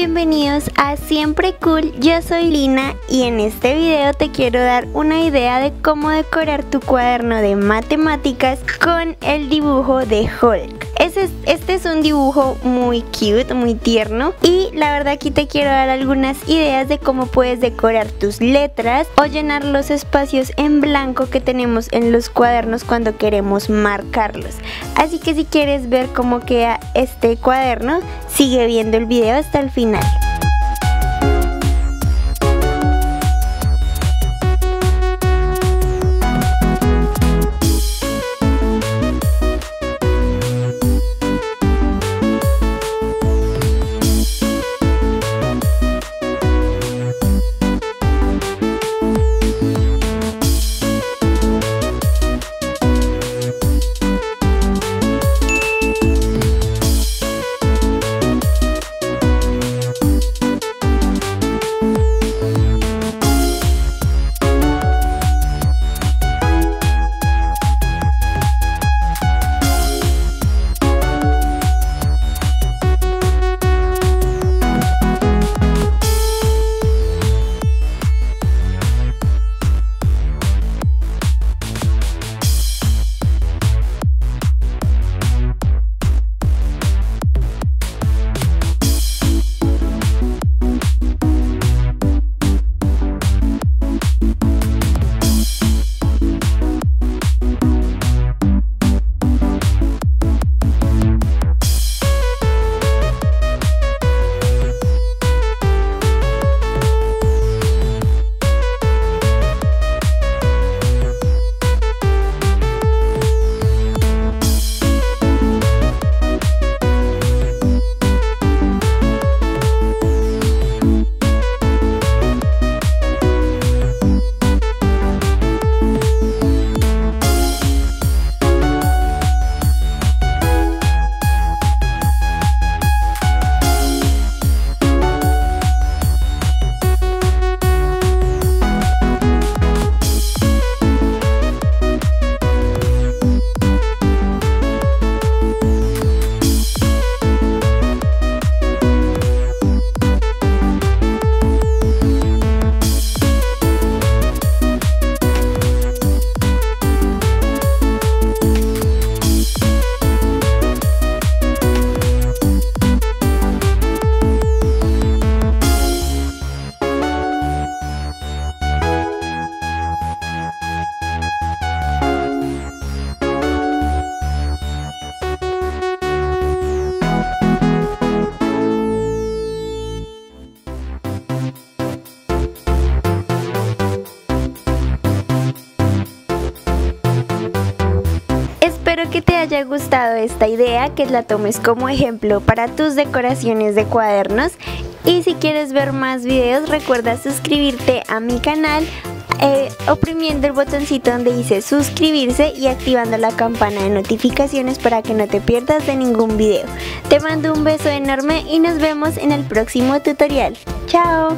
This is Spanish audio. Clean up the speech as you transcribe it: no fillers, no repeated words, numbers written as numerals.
bienvenidos a Siempre Cool, yo soy Lina y en este video te quiero dar una idea de cómo decorar tu cuaderno de matemáticas con el dibujo de Hulk. Este es un dibujo muy cute, muy tierno y la verdad aquí te quiero dar algunas ideas de cómo puedes decorar tus letras o llenar los espacios en blanco que tenemos en los cuadernos cuando queremos marcarlos. Así que si quieres ver cómo queda este cuaderno, sigue viendo el video hasta el final. Espero que te haya gustado esta idea, que la tomes como ejemplo para tus decoraciones de cuadernos. Y si quieres ver más videos, recuerda suscribirte a mi canal oprimiendo el botoncito donde dice suscribirse y activando la campana de notificaciones para que no te pierdas de ningún video. Te mando un beso enorme y nos vemos en el próximo tutorial. ¡Chao!